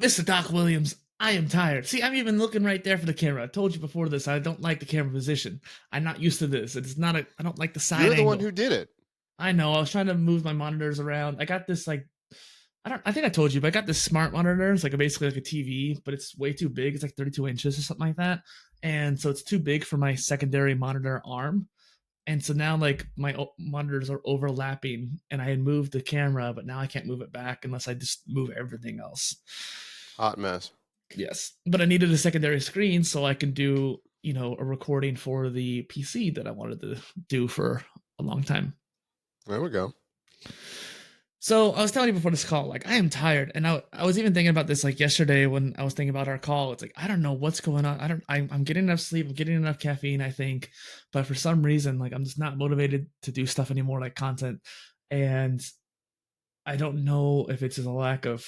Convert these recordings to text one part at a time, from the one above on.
Mr. Doc Williams, I am tired. See, I'm even looking right there for the camera. I told you before this, I don't like the camera position. I'm not used to this. It's not a, I don't like the side You're the one angle. who did it. I know, I was trying to move my monitors around. I got this, I think I told you, but I got this smart monitor. It's like basically like a TV, but it's way too big. It's like 32 inches or something like that. And so it's too big for my secondary monitor arm. And so now like my monitors are overlapping and I had moved the camera, but now I can't move it back unless I just move everything else. Hot mess. Yes. But I needed a secondary screen so I can do, a recording for the PC that I wanted to do for a long time. There we go. So I was telling you before this call, like I am tired, and I was even thinking about this like yesterday when I was thinking about our call. It's like I don't know what's going on. I'm getting enough sleep, I'm getting enough caffeine, I think, but for some reason, like I'm just not motivated to do stuff anymore, like content, and I don't know if it's a lack of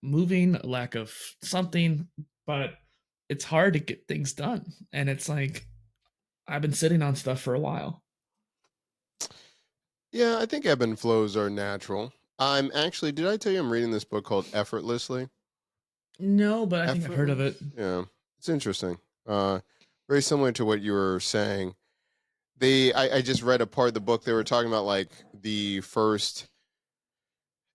moving, a lack of something, but it's hard to get things done, and it's like I've been sitting on stuff for a while. Yeah, I think ebb and flows are natural. I'm actually, did I tell you I'm reading this book called Effortlessly? No, but I think I've heard of it. Effortless? Yeah, it's interesting. Very similar to what you were saying. I just read a part of the book. They were talking about like the first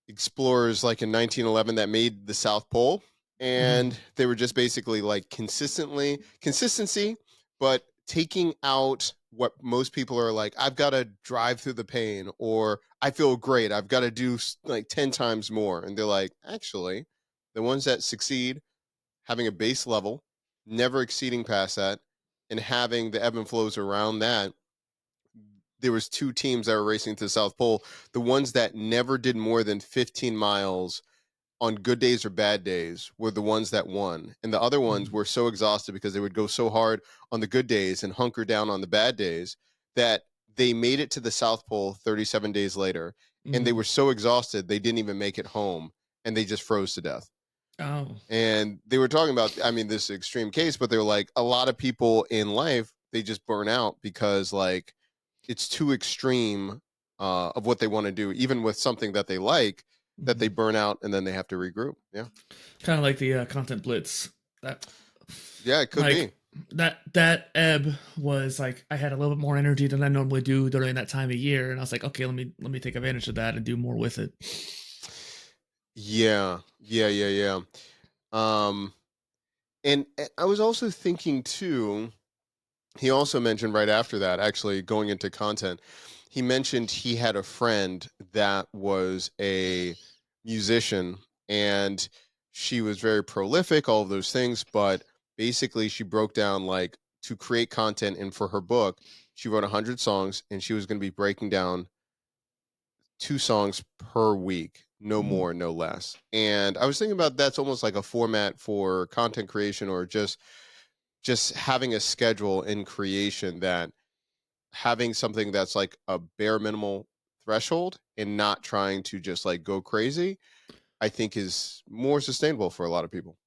explorers, like in 1911, that made the South Pole, and they were just basically like consistency, but taking out what most people are like. I've got to drive through the pain, or I feel great. I've got to do like 10 times more, and they're like, actually, the ones that succeed having a base level, never exceeding past that, and having the ebb and flows around that. There was two teams that were racing to the South Pole. The ones that never did more than 15 miles on good days or bad days were the ones that won. And the other ones were so exhausted because they would go so hard on the good days and hunker down on the bad days that they made it to the South Pole 37 days later. And they were so exhausted, they didn't even make it home, and they just froze to death. Oh. And they were talking about, I mean, this extreme case, but they were like, a lot of people in life, they just burn out because like it's too extreme of what they want to do, even with something that they like, that they burn out and then they have to regroup. Yeah. Kind of like the content blitz. That Yeah, it could like be. that ebb was like I had a little bit more energy than I normally do during that time of year, and I was like, okay, let me take advantage of that and do more with it. Yeah. Um, and I was also thinking too, he also mentioned right after that, actually going into content, he mentioned he had a friend that was a musician, and she was very prolific, all of those things, but basically she broke down like to create content, and for her book, she wrote 100 songs, and she was going to be breaking down 2 songs per week, no more, no less. And I was thinking about that's almost like a format for content creation, or just having a schedule in creation, that having something that's like a bare minimal threshold and not trying to just like go crazy, I think is more sustainable for a lot of people.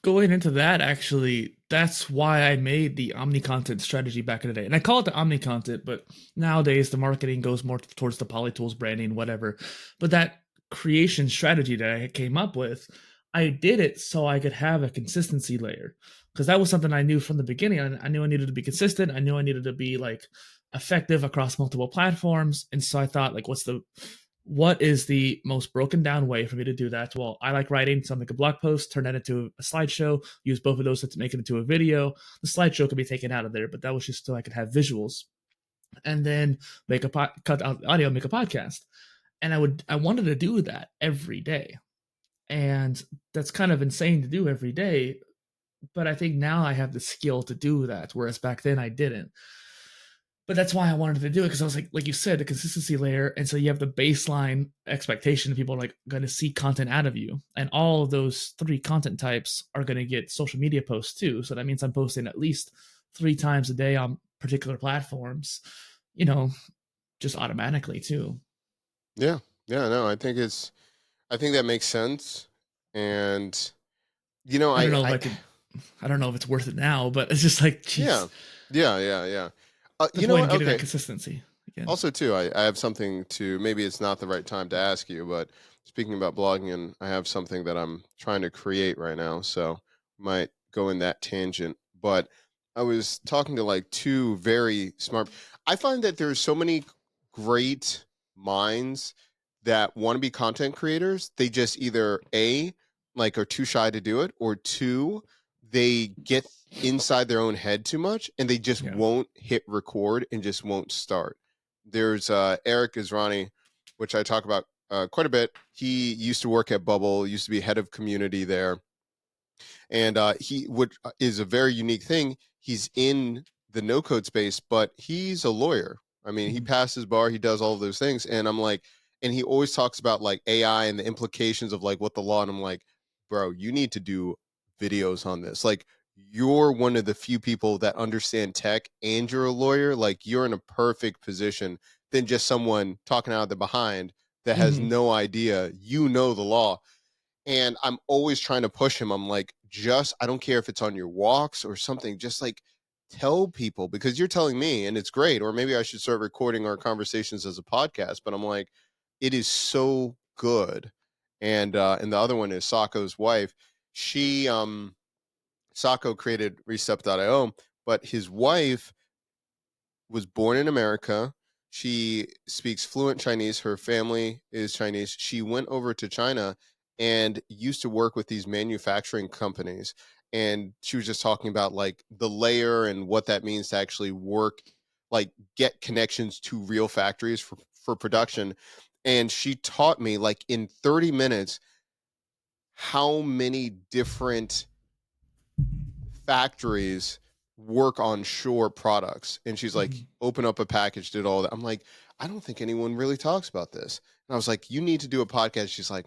Going into that, actually, that's why I made the omni content strategy back in the day. And I call it the omni content, but nowadays the marketing goes more towards the PolyTools branding, whatever. But that creation strategy that I came up with, I did it so I could have a consistency layer. Because that was something I knew from the beginning. I knew I needed to be consistent. I knew I needed to be like effective across multiple platforms. And so I thought, like, what is the most broken down way for me to do that? Well, I like writing, so I'll make a blog post, turn that into a slideshow, use both of those to make it into a video. The slideshow could be taken out of there, but that was just so I could have visuals. And then cut out the audio, make a podcast. And I wanted to do that every day. And that's kind of insane to do every day. But I think now I have the skill to do that, whereas back then I didn't. But that's why I wanted to do it, because I was like you said, the consistency layer, and so you have the baseline expectation that people are like going to see content out of you, and all of those three content types are going to get social media posts too. So that means I'm posting at least 3 times a day on particular platforms, you know, just automatically too. Yeah. Yeah. No, I think that makes sense. And, you know, I don't know if I don't know if it's worth it now, but it's just like, yeah. geez, Yeah. the You know point what? of getting that Okay. consistency again. Also, too, I have something to, maybe it's not the right time to ask you, but speaking about blogging, and I have something that I'm trying to create right now, so might go in that tangent. But I was talking to like two very smart. I find that there's so many great minds that want to be content creators. They just either A, like are too shy to do it, or two, they get inside their own head too much and they just Yeah. won't hit record and just won't start. There's Eric Israni, which I talk about quite a bit. He used to work at Bubble, used to be head of community there, and he would is a very unique thing. He's in the no code space, but he's a lawyer. I mean, he Mhm. passes bar, he does all of those things, and I'm like, and he always talks about like AI and the implications of like what the law. And I'm like, bro, you need to do videos on this. Like, you're one of the few people that understand tech, and you're a lawyer. Like, you're in a perfect position than just someone talking out of the behind that has Mhm. no idea. You know the law, and I'm always trying to push him. I'm like, just, I don't care if it's on your walks or something, just like tell people, because you're telling me and it's great. Or maybe I should start recording our conversations as a podcast. But I'm like, it is so good. And the other one is Sako's wife. She Sako created Restep.io, but his wife was born in America. She speaks fluent Chinese. Her family is Chinese. She went over to China and used to work with these manufacturing companies. And she was just talking about like the layer and what that means to actually work, like get connections to real factories for production. And she taught me like in 30 minutes how many different factories work on shore products. And she's like, Mhm. open up a package, did all that. I'm like, I don't think anyone really talks about this. And I was like, you need to do a podcast. She's like,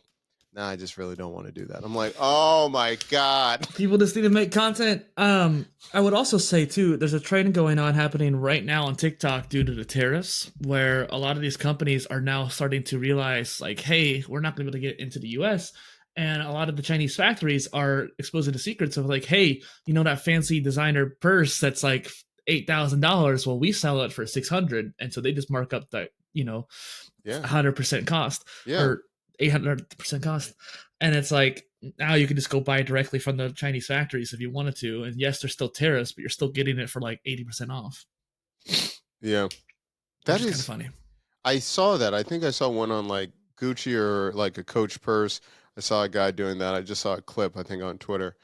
nah, I just really don't want to do that. I'm like, oh my God. People just need to make content. I would also say too, there's a trend going on happening right now on TikTok due to the tariffs, where a lot of these companies are now starting to realize, like, hey, we're not going to be able to get into the U.S. And a lot of the Chinese factories are exposing the secrets of like, hey, you know that fancy designer purse that's like $8,000? Well, we sell it for 600, and so they just mark up that, 100% cost, Yeah. or 800% cost. And it's like, now you can just go buy it directly from the Chinese factories if you wanted to. And yes, there's still tariffs, but you're still getting it for like 80% off, Yeah. which That is kind of is, funny. I saw that. I think I saw one on like Gucci or like a Coach purse. I saw a guy doing that. I just saw a clip, I think, on Twitter.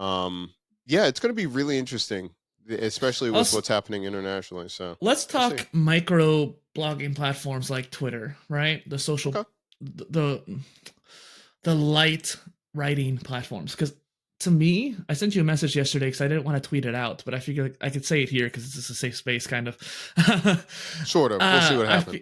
Um, yeah, it's going to be really interesting, especially with Also, what's happening internationally. So let's we'll see. talk micro blogging platforms like Twitter, right? The social, Okay. the light writing platforms. Because to me, I sent you a message yesterday because I didn't want to tweet it out, but I figured like I could say it here because it's just a safe space, kind of. Sort of. We'll see what happens.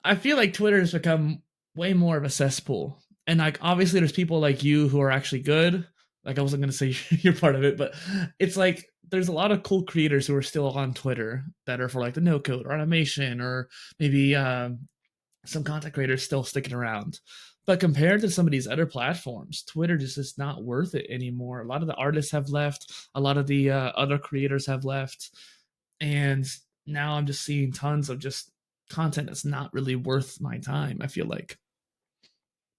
I feel like Twitter has become way more of a cesspool. And like obviously there's people like you who are actually good. Like I wasn't gonna say you're part of it, but it's like there's a lot of cool creators who are still on Twitter that are for like the no code or automation, or maybe some content creators still sticking around. But compared to some of these other platforms, Twitter just is not worth it anymore. A lot of the artists have left, a lot of the other creators have left, and now I'm just seeing tons of just content that's not really worth my time. I feel like,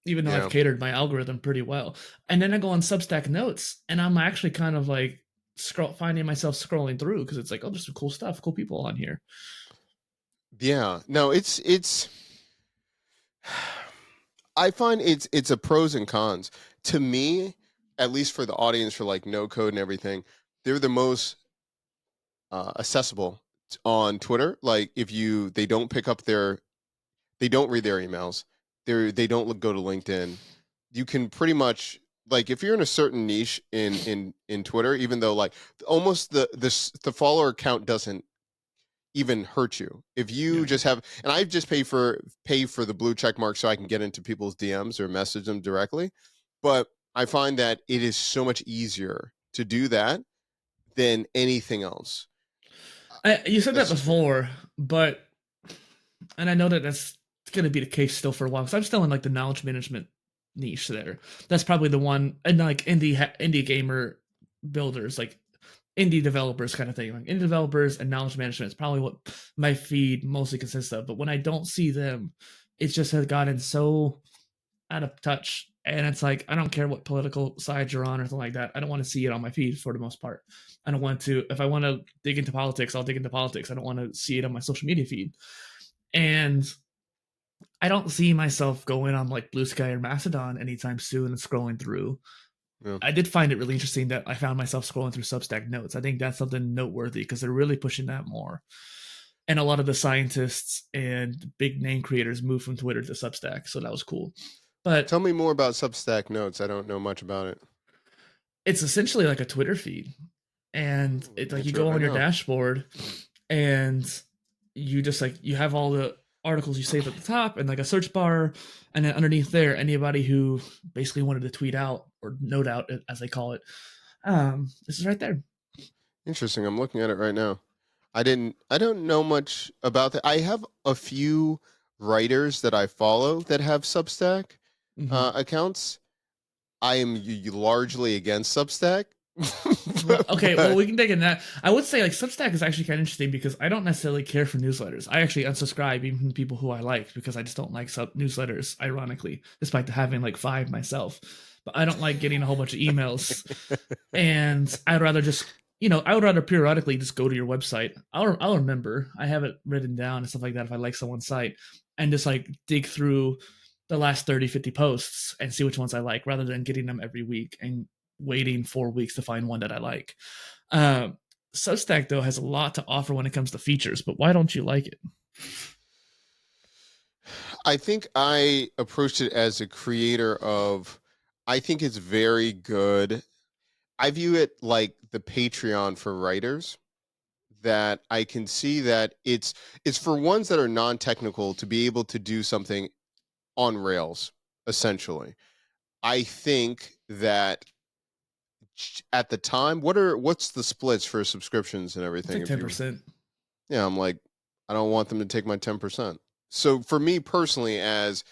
even though I've Yeah. catered my algorithm pretty well, and then I go on Substack Notes, and I'm actually kind of like finding myself scrolling through because it's like, oh, there's some cool stuff, cool people on here. Yeah. No, it's I find it's a pros and cons. To me, at least for the audience for like no code and everything, they're the most accessible on Twitter. Like if you they don't pick up their they don't read their emails. They don't go to LinkedIn. You can pretty much, like if you're in a certain niche in Twitter, even though like almost the follower count doesn't even hurt you. If Yeah, you yeah. just have, and I just pay for the blue check mark so I can get into people's DMs or message them directly. But I find that it is so much easier to do that than anything else. You said that That's just me. before, but and I know that that's going to be the case still for a while because I'm still in like the knowledge management niche there. That's probably the one, and like indie gamer builders, like indie developers kind of thing. Like indie developers and knowledge management is probably what my feed mostly consists of. But when I don't see them, it just has gotten so out of touch. And it's like, I don't care what political side you're on or something like that. I don't want to see it on my feed for the most part. I don't want to, if I want to dig into politics, I'll dig into politics. I don't want to see it on my social media feed. And I don't see myself going on like Blue Sky or Mastodon anytime soon and scrolling through. Yeah. I did find it really interesting that I found myself scrolling through Substack notes. I think that's something noteworthy because they're really pushing that more. And a lot of the scientists and big name creators moved from Twitter to Substack, so that was cool. But Tell me more about Substack Notes. I don't know much about it. it's essentially like a Twitter feed, and it's like you go on your dashboard, and you just like you have all the articles you save at the top and like a search bar, and then underneath there, anybody who basically wanted to tweet out or note out as they call it, this is right there. Interesting. I'm looking at it right now. I don't know much about that. I have a few writers that I follow that have Substack accounts. I am largely against Substack. Okay, well, we can dig in that. I would say like Substack is actually kind of interesting because I don't necessarily care for newsletters. I actually unsubscribe even from people who I like because I just don't like newsletters, ironically, despite having like 5 myself. But I don't like getting a whole bunch of emails. And I'd rather just, I would rather periodically just go to your website. I'll remember. I have it written down and stuff like that if I like someone's site and just like dig through the last 30, 50 posts and see which ones I like rather than getting them every week and waiting 4 weeks to find one that I like. Substack, though, has a lot to offer when it comes to features, but why don't you like it? I think I approached it as a creator of, I think it's very good. I view it like the Patreon for writers, that I can see that it's for ones that are non-technical to be able to do something on Rails, essentially. I think that at the time, what's the splits for subscriptions and everything? It's like 10%. Yeah, I'm like, I don't want them to take my 10%. So for me personally, as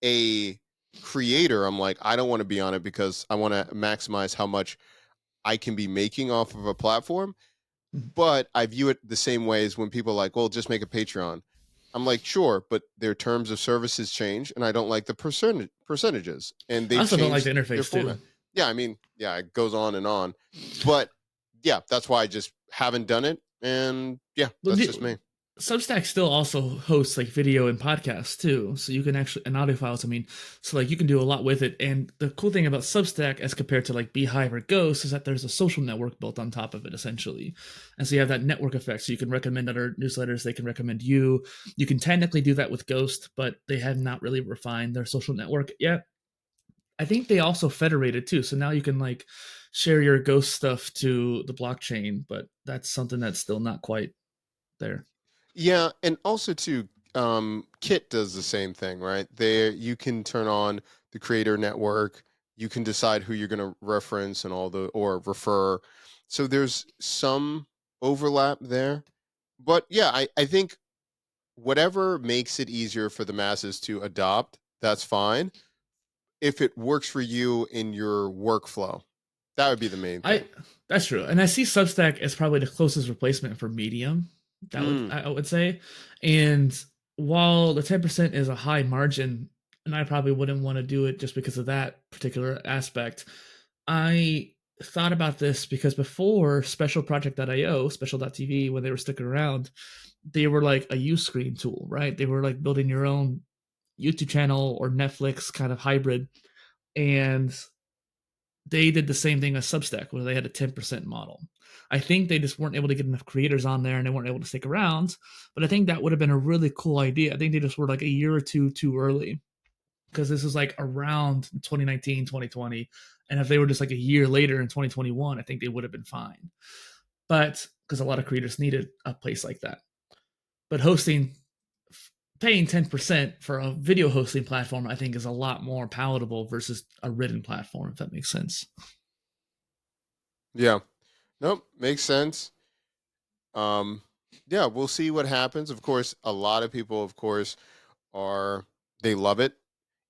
a creator, I'm like, I don't want to be on it because I want to maximize how much I can be making off of a platform. But I view it the same way as when people are like, well, just make a Patreon. I'm like, sure, but their terms of services change, and I don't like the percentages. And they also don't like the interface too. Yeah, I mean, yeah, it goes on and on. But yeah, that's why I just haven't done it. And yeah, that's just me. Substack still also hosts like video and podcasts too, so you can actually and audio files. I mean, so like you can do a lot with it. And the cool thing about Substack, as compared to like Beehive or Ghost, is that there's a social network built on top of it essentially, and so you have that network effect. So you can recommend other newsletters, they can recommend you. You can technically do that with Ghost, but they have not really refined their social network yet. I think they also federated too, so now you can like share your Ghost stuff to the blockchain, but that's something that's still not quite there. Yeah, and also too, Kit does the same thing, right? There, you can turn on the creator network. You can decide who you're going to reference and or refer. So there's some overlap there. But yeah, I think whatever makes it easier for the masses to adopt, that's fine. If it works for you in your workflow, that would be the main thing. That's true. And I see Substack as probably the closest replacement for Medium. I would say. And while the 10% is a high margin, and I probably wouldn't want to do it just because of that particular aspect, I thought about this because before specialproject.io, special.tv, when they were sticking around, they were like a Uscreen tool, right? They were like building your own YouTube channel or Netflix kind of hybrid. And they did the same thing as Substack, where they had a 10% model. I think they just weren't able to get enough creators on there and they weren't able to stick around. But I think that would have been a really cool idea. I think they just were like a year or two too early because this is like around 2019, 2020. And if they were just like a year later in 2021, I think they would have been fine. But because a lot of creators needed a place like that. But paying 10% for a video hosting platform, I think is a lot more palatable versus a written platform, if that makes sense. Yeah. Nope. Makes sense. Yeah, we'll see what happens. Of course, a lot of people, of course, they love it.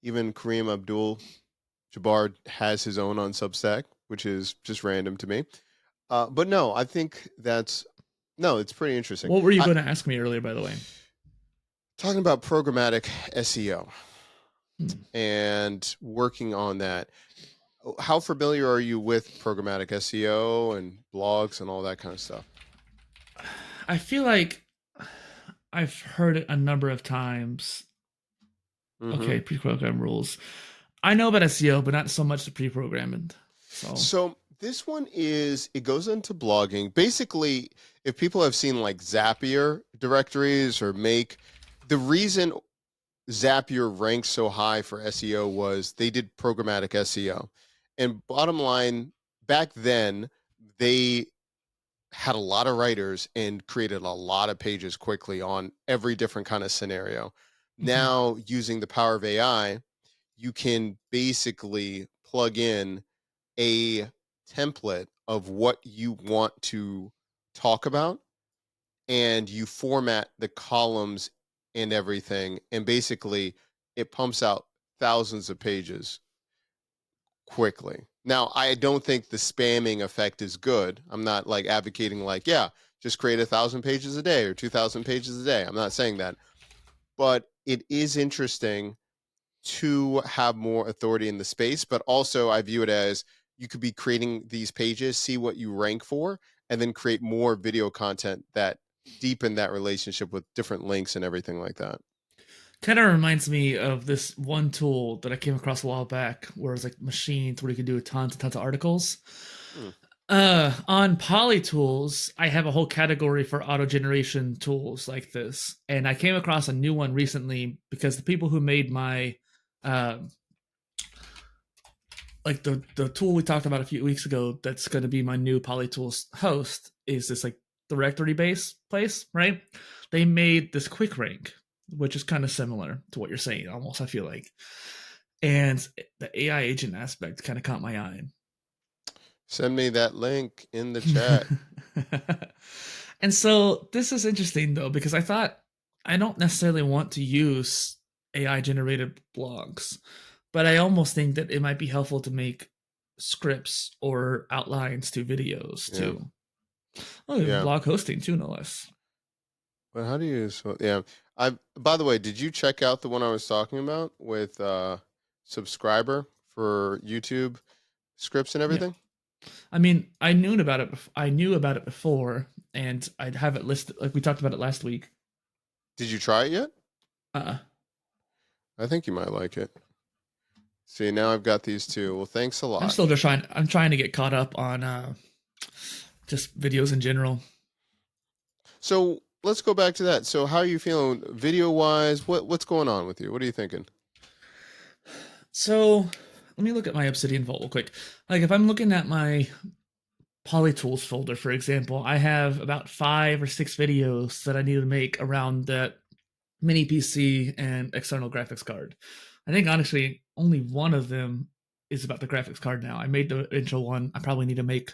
Even Kareem Abdul-Jabbar has his own on Substack, which is just random to me. But no, I think it's pretty interesting. What were you going to ask me earlier, by the way? Talking about programmatic SEO. Hmm. and working on that. How familiar are you with programmatic SEO and blogs and all that kind of stuff? I feel like I've heard it a number of times. Mm-hmm. Okay, pre-program rules. I know about SEO, but not so much the pre-programming. So, So this one it goes into blogging. Basically, if people have seen like Zapier directories or Make, the reason Zapier ranks so high for SEO was they did programmatic SEO. And bottom line, back then, they had a lot of writers and created a lot of pages quickly on every different kind of scenario. mhm. Now, using the power of AI, you can basically plug in a template of what you want to talk about, and you format the columns and everything, and basically it pumps out thousands of pages quickly. Now, I don't think the spamming effect is good. I'm not like advocating like, yeah, just create 1,000 pages a day or 2,000 pages a day. I'm not saying that, but it is interesting to have more authority in the space. But also, I view it as you could be creating these pages, see what you rank for, and then create more video content that deepen that relationship with different links and everything like that. Kind of reminds me of this one tool that I came across a while back, where it's like machines where you can do tons and tons of articles. Hmm. On PolyTools, I have a whole category for auto generation tools like this, and I came across a new one recently because the people who made my, uh, like the tool we talked about a few weeks ago, that's going to be my new PolyTools host, is this like directory based place, right? They made this quick rank, which is kind of similar to what you're saying, almost. I feel like, and the AI agent aspect kind of caught my eye. Send me that link in the chat. And so this is interesting though, because I thought I don't necessarily want to use AI generated blogs, but I almost think that it might be helpful to make scripts or outlines to videos Yeah. too. Oh, Yeah. blog hosting too, no less. But how do you yeah. I By the way, did you check out the one I was talking about with subscriber for YouTube scripts and Yeah, everything? I mean, I knew about it. I knew about it before, and I'd have it listed. Like we talked about it last week. Did you try it yet? Uh, I think you might like it. See, now I've got these two. Well, thanks a I'm lot. still just trying. I'm trying to get caught up on just videos in general. So let's go back to that. So how are you feeling video wise? What's going on with you? What are you thinking? So let me look at my Obsidian vault real quick. Like if I'm looking at my PolyTools folder, for example, I have about 5 or 6 videos that I need to make around that mini PC and external graphics card. I think honestly, only one of them is about the graphics card now. I made the intro one. I probably need to make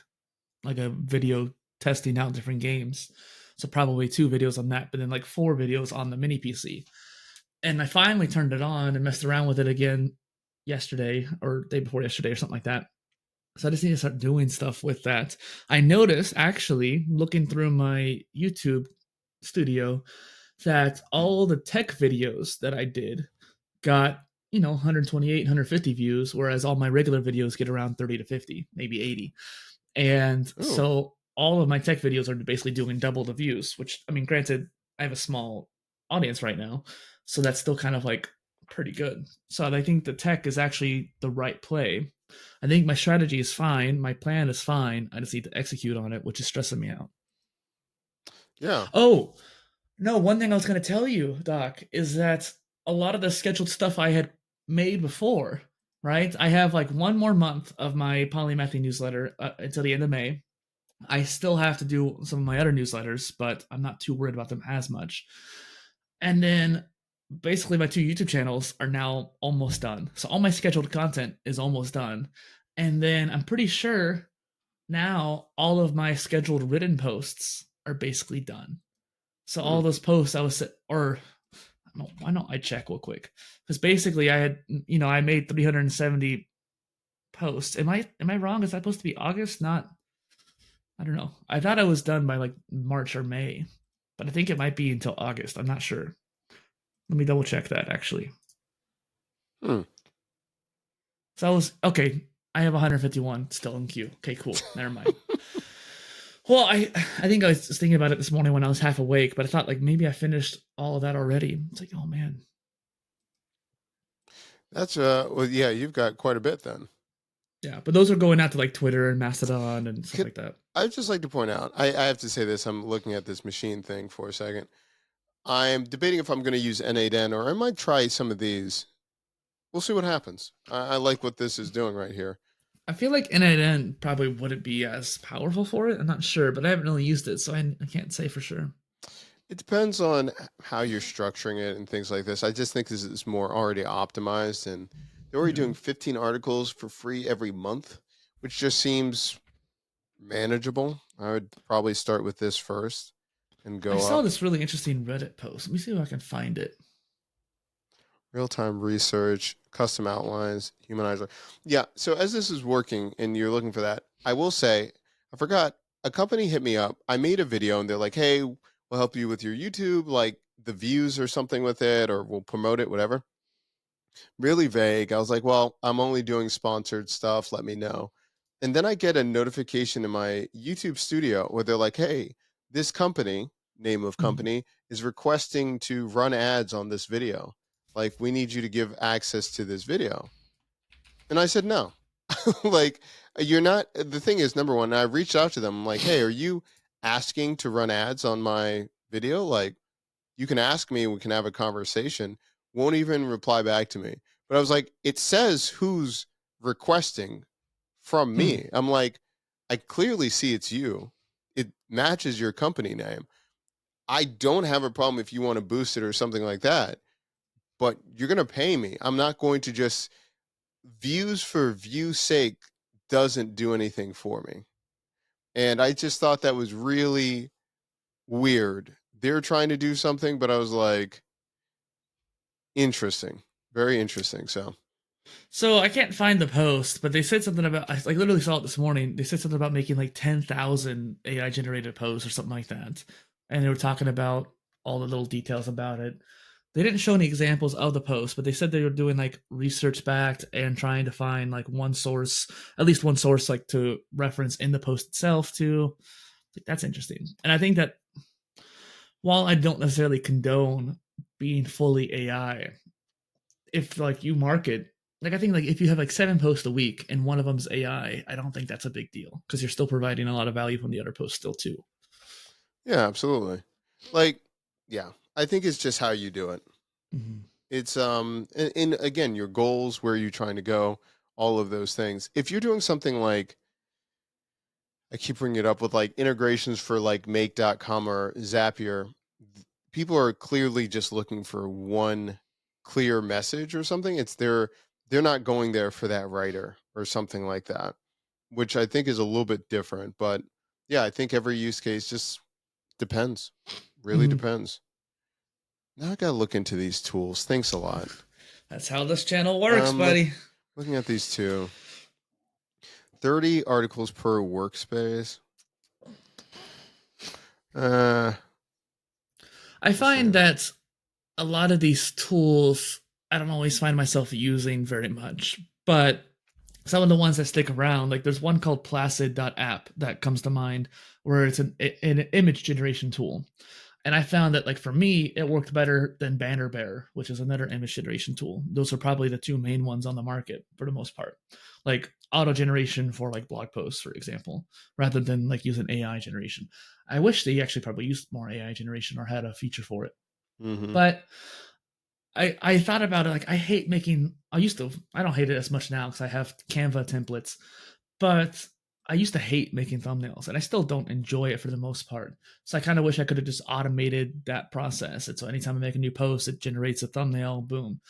like a video testing out different games. So probably 2 videos on that, but then like 4 videos on the mini PC. And I finally turned it on and messed around with it again yesterday or day before yesterday or something like that. So I just need to start doing stuff with that. I noticed actually looking through my YouTube studio that all the tech videos that I did got, 128, 150 views, whereas all my regular videos get around 30 to 50, maybe 80. And Oh, so all of my tech videos are basically doing double the views, which, I mean, granted, I have a small audience right now, so that's still kind of like pretty good. So I think the tech is actually the right play. I think my strategy is fine, my plan is fine. I just need to execute on it, which is stressing me out. yeah. Oh, no, one thing I was going to tell you, Doc, is that a lot of the scheduled stuff I had made before, right? I have like one more month of my Polymath newsletter until the end of May. I still have to do some of my other newsletters, but I'm not too worried about them as much. And then basically my 2 YouTube channels are now almost done. So all my scheduled content is almost done. And then I'm pretty sure now all of my scheduled written posts are basically done. So Hmm. all those posts I was, or why don't I check real quick? Because basically I had, I made 370 posts. Am I wrong? Is that supposed to be August? Not, I don't know. I thought I was done by like March or May, but I think it might be until August. I'm not sure. Let me double check that actually. Hmm. So I was okay. I have 151 still in queue. Okay, cool. Never mind. Well, I think I was just thinking about it this morning when I was half awake, but I thought like maybe I finished all of that already. It's like, oh man. That's well, yeah, you've got quite a bit then. Yeah, but those are going out to like Twitter and Mastodon and stuff Could, like that. I'd just like to point out, I have to say this. I'm looking at this machine thing for a second. I'm debating if I'm going to use N8N or I might try some of these. We'll see what happens. I like what this is doing right here. I feel like N8N probably wouldn't be as powerful for it. I'm not sure, but I haven't really used it, so I can't say for sure. It depends on how you're structuring it and things like this. I just think this is more already optimized, and they're already Yeah. doing 15 articles for free every month, which just seems manageable. I would probably start with this first and I go saw up. this really interesting Reddit post. Let me see if I can find it. Real-time research, custom outlines, humanizer. Yeah, so as this is working and you're looking for that, I will say, I forgot, a company hit me up. I made a video and they're like, hey, we'll help you with your YouTube, like the views or something with it, or we'll promote it, whatever. Really vague. I was like, well, I'm only doing sponsored stuff. Let me know. And then I get a notification in my YouTube studio where they're like, hey, this company, name of Mhm. company, is requesting to run ads on this video. Like, we need you to give access to this video. And I said, no. Like, you're not. The thing is, number one, I reached out to them. I'm like, hey, are you asking to run ads on my video? Like, you can ask me, we can have a conversation. Won't even reply back to me. But I was like, it says who's requesting from Hmm. me. I'm like, I clearly see it's you. It matches your company name. I don't have a problem if you want to boost it or something like that, but you're going to pay me. I'm not going to just views for view's sake doesn't do anything for me. And I just thought that was really weird. They're trying to do something, but I was like, interesting. Very interesting. So, So I can't find the post, but they said something about. I like literally saw it this morning. They said something about making like 10,000 AI generated posts or something like that, and they were talking about all the little details about it. They didn't show any examples of the post, but they said they were doing like research backed and trying to find like one source, at least one source, like to reference in the post itself too. Like, that's interesting, and I think that while I don't necessarily condone being fully AI, if like you market like I think like if you have like 7 posts a week and one of them's AI, I don't think that's a big deal because you're still providing a lot of value from the other posts still too. yeah, absolutely. Like, yeah, I think it's just how you do it. Mm-hmm. It's and again, your goals, where you're trying to go, all of those things. If you're doing something like, I keep bringing it up with like integrations for like make.com or Zapier, people are clearly just looking for one clear message or something. It's they're not going there for that writer or something like that, which I think is a little bit different. But yeah, I think every use case just depends. Really Mm-hmm. depends. Now I gotta look into these tools. Thanks a lot. That's how this channel works, Look, buddy. looking at these two. 30 articles per workspace. Uh, I let's see. find that a lot of these tools I don't always find myself using very much, but some of the ones that stick around, like there's one called Placid.app that comes to mind, where it's an image generation tool. And I found that like for me, it worked better than Banner Bear, which is another image generation tool. Those are probably the two main ones on the market for the most part. Like auto generation for like blog posts, for example, rather than like using AI generation. I wish they actually probably used more AI generation or had a feature for it. Mm-hmm. But I thought about it like I hate making I don't hate it as much now because I have Canva templates, but I used to hate making thumbnails and I still don't enjoy it for the most part. So I kind of wish I could have just automated that process. And so anytime I make a new post, it generates a thumbnail, boom.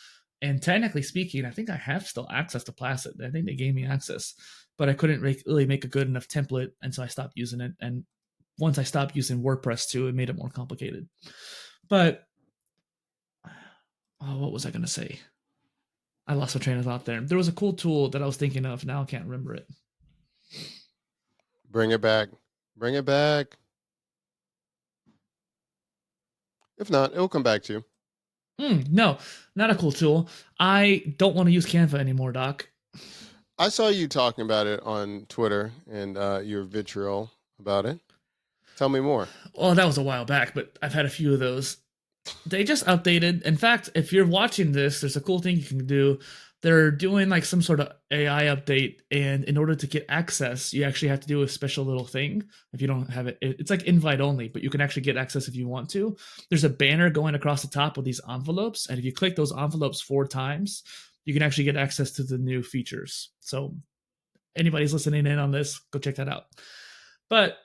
And technically speaking, I think I have still access to Placid. I think they gave me access, but I couldn't really make a good enough template. And so I stopped using it. And once I stopped using WordPress too, it made it more complicated. But what was I going to say? I lost my train of thought there. There was a cool tool that I was thinking of. Now I can't remember it. Bring it back. Bring it back. If not, it'll come back to you. No, not a cool tool. I don't want to use Canva anymore, Doc. I saw you talking about it on Twitter and your vitriol about it. Tell me more. Well, that was a while back, but I've had a few of those. They just updated. In fact, if you're watching this, there's a cool thing you can do. They're doing like some sort of AI update, and in order to get access, you actually have to do a special little thing. If you don't have it, it's like invite only, but you can actually get access if you want to. There's a banner going across the top of these envelopes, and if you click those envelopes 4 times, you can actually get access to the new features. So, anybody's listening in on this, go check that out. But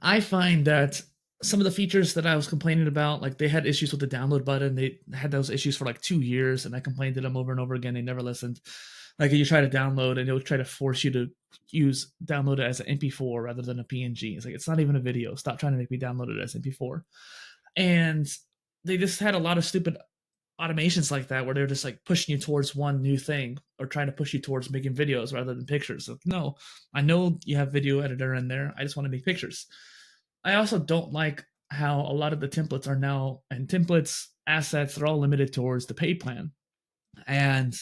I find that some of the features that I was complaining about, like they had issues with the download button. They had those issues for like 2 years, and I complained to them over and over again. They never listened. Like you try to download, and it would try to force you to download it as an MP4 rather than a PNG. It's like it's not even a video. Stop trying to make me download it as MP4. And they just had a lot of stupid automations like that where they're just like pushing you towards one new thing or trying to push you towards making videos rather than pictures. Like, no, I know you have video editor in there. I just want to make pictures. I also don't like how a lot of the templates are now, and templates, assets, they're all limited towards the paid plan. And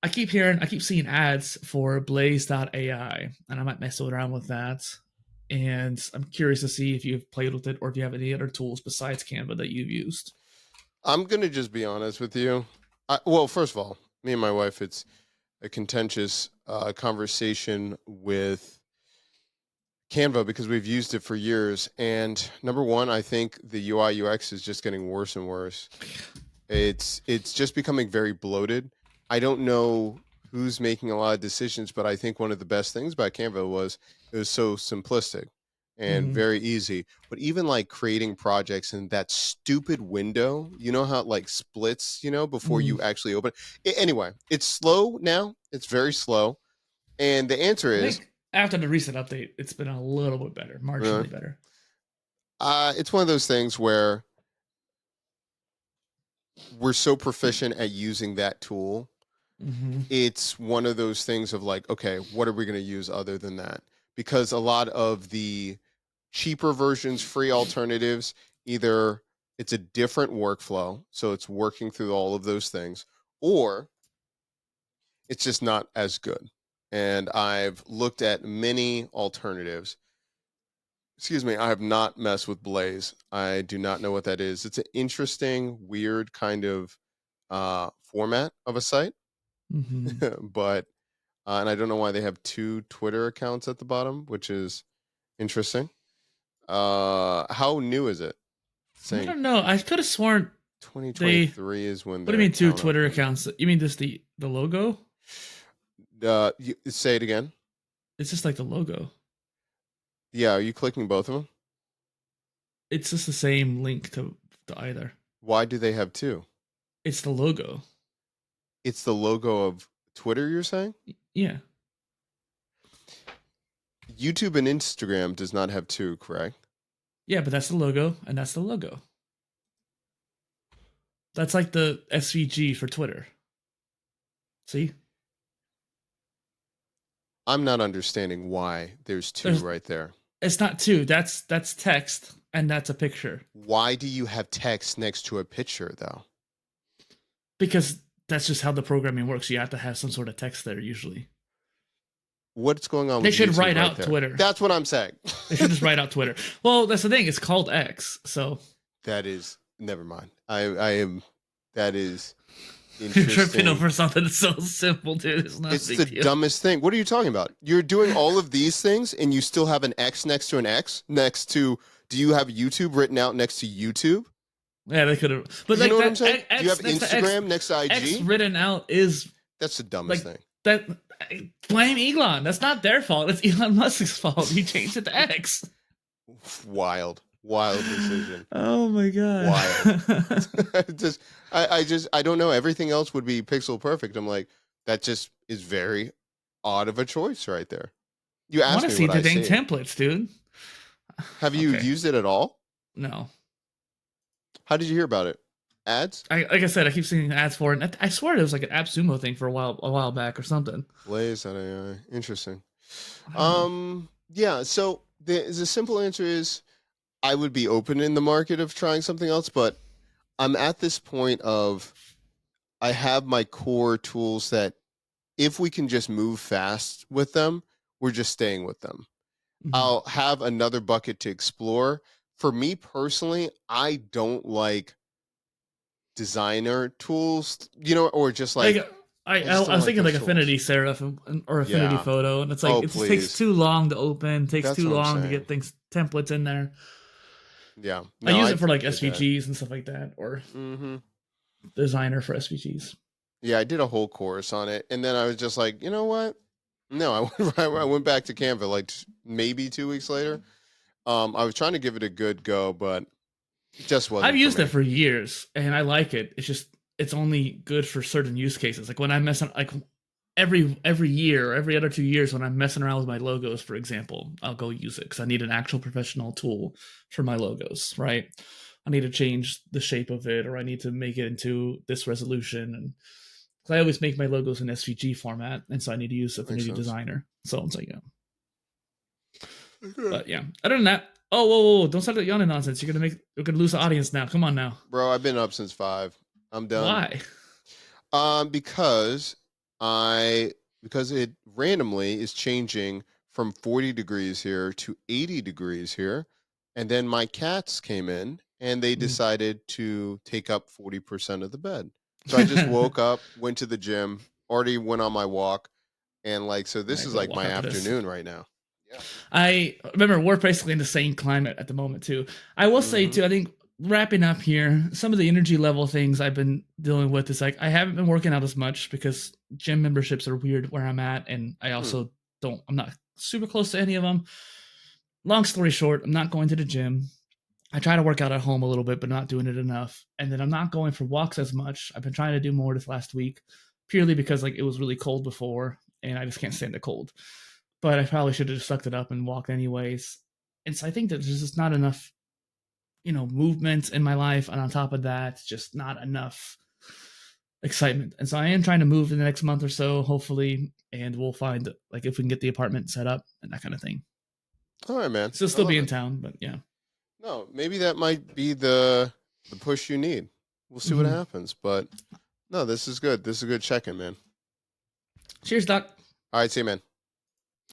I keep seeing ads for Blaze.ai, and I might mess around with that. And I'm curious to see if you've played with it or if you have any other tools besides Canva that you've used. I'm going to just be honest with you. Well, first of all, me and my wife, it's a contentious conversation with Canva because we've used it for years. And number one, I think the UI UX is just getting worse and worse. It's just becoming very bloated. I don't know who's making a lot of decisions, but I think one of the best things about Canva was it was so simplistic and very easy. But even like creating projects in that stupid window, you know how it like splits, before you actually open it. Anyway, it's slow now. It's very slow. And the answer I is think after the recent update, it's been a little bit better, marginally better. It's one of those things where we're so proficient at using that tool. It's one of those things of like, okay, what are we going to use other than that? Because a lot of the cheaper versions, free alternatives, either it's a different workflow, so it's working through all of those things, or it's just not as good. And I've looked at many alternatives. Excuse me, I have not messed with Blaze. I do not know what that is. It's an interesting, weird kind of format of a site, but and I don't know why they have 2 Twitter accounts at the bottom, which is interesting. How new is it? I don't know. I could have sworn 2023 is when. What do you mean 2 Twitter accounts? You mean just the logo? Say it again. It's just like the logo. Yeah, are you clicking both of them? It's just the same link to either. Why do they have 2? It's the logo. It's the logo of Twitter, you're saying? Yeah. YouTube and Instagram does not have 2, correct? Yeah, but that's the logo, and that's the logo. That's like the SVG for Twitter. See? I'm not understanding why there's 2 right there. It's not 2. That's text, and that's a picture. Why do you have text next to a picture, though? Because that's just how the programming works. You have to have some sort of text there usually. What's going on? They should write out Twitter. That's what I'm saying. They should just write out Twitter. Well, that's the thing. It's called X, so that is never mind. I am. That is. You're tripping over something so simple, dude. It's the dumbest thing. What are you talking about? You're doing all of these things, and you still have an X next to an X next to. Do you have YouTube written out next to YouTube? Yeah, they could have. But you know what I'm saying? Do you have Instagram next to IG? X written out is. That's the dumbest thing. That blame Elon. That's not their fault. It's Elon Musk's fault. He changed it to X. Wild decision. Oh my god. Wild. I don't know. Everything else would be pixel perfect. I'm like, that just is very odd of a choice right there. You asked me what I see. I want to see the dang templates, dude. Have you used it at all? No. How did you hear about it? Ads? Like I said, I keep seeing ads for it. And I swear it was like an AppSumo thing for a while back or something. Blaze.ai. Interesting. Yeah. So the simple answer is, I would be open in the market of trying something else, but I'm at this point of I have my core tools that if we can just move fast with them, we're just staying with them. I'll have another bucket to explore. For me personally, I don't like designer tools, or just Like like I I just don't was like thinking those like tools. Affinity Serif or Affinity Yeah. Photo, and it's like Oh, it just takes please. too long to open, takes That's too what I'm long to saying. get things templates in there. Yeah. I No, use I it for like did that. SVGs and stuff like that, or Hmm. Designer for SVGs. Yeah, I did a whole course on it, and then I was just like, you know what? No, I went back to Canva like maybe 2 weeks later. I was trying to give it a good go, but it just I've wasn't for used it me. for years and I like it. It's just it's only good for certain use cases. Like when I'm messing like every year or every other 2 years when I'm messing around with my logos, for example, I'll go use it because I need an actual professional tool for my logos, right? I need to change the shape of it or I need to make it into this resolution. And I always make my logos in SVG format, and so I need to use Makes Affinity sense. Designer. So it's like, yeah. Okay. But yeah, other than that, whoa, don't start that yawning nonsense. You're gonna lose the audience now. Come on now. Bro, I've been up since 5. I'm done. Why? Because I because it randomly is changing from 40 degrees here to 80 degrees here. And then my cats came in and they decided to take up 40% of the bed. So I just woke up, went to the gym, already went on my walk, and like so I this is go like walk my after this. afternoon right now. Yeah. I remember we're basically in the same climate at the moment too. I will say Mm-hmm. too. I think wrapping up here, some of the energy level things I've been dealing with is like I haven't been working out as much because gym memberships are weird where I'm at, and I Hmm. also don't. I'm not super close to any of them. Long story short, I'm not going to the gym. I try to work out at home a little bit, but not doing it enough. And then I'm not going for walks as much. I've been trying to do more this last week, purely because like it was really cold before, and I just can't stand the cold. But I probably should have just sucked it up and walked anyways. And so I think that there's just not enough, movement in my life, and on top of that, just not enough excitement. And so I am trying to move in the next month or so, hopefully, and we'll find like if we can get the apartment set up and that kind of thing. All right, man. So I still be love in it. town, but yeah. No, maybe that might be the push you need. We'll see what Mm-hmm. happens. But no, this is good. This is a good check-in, man. Cheers, Doc. All right, see you, man.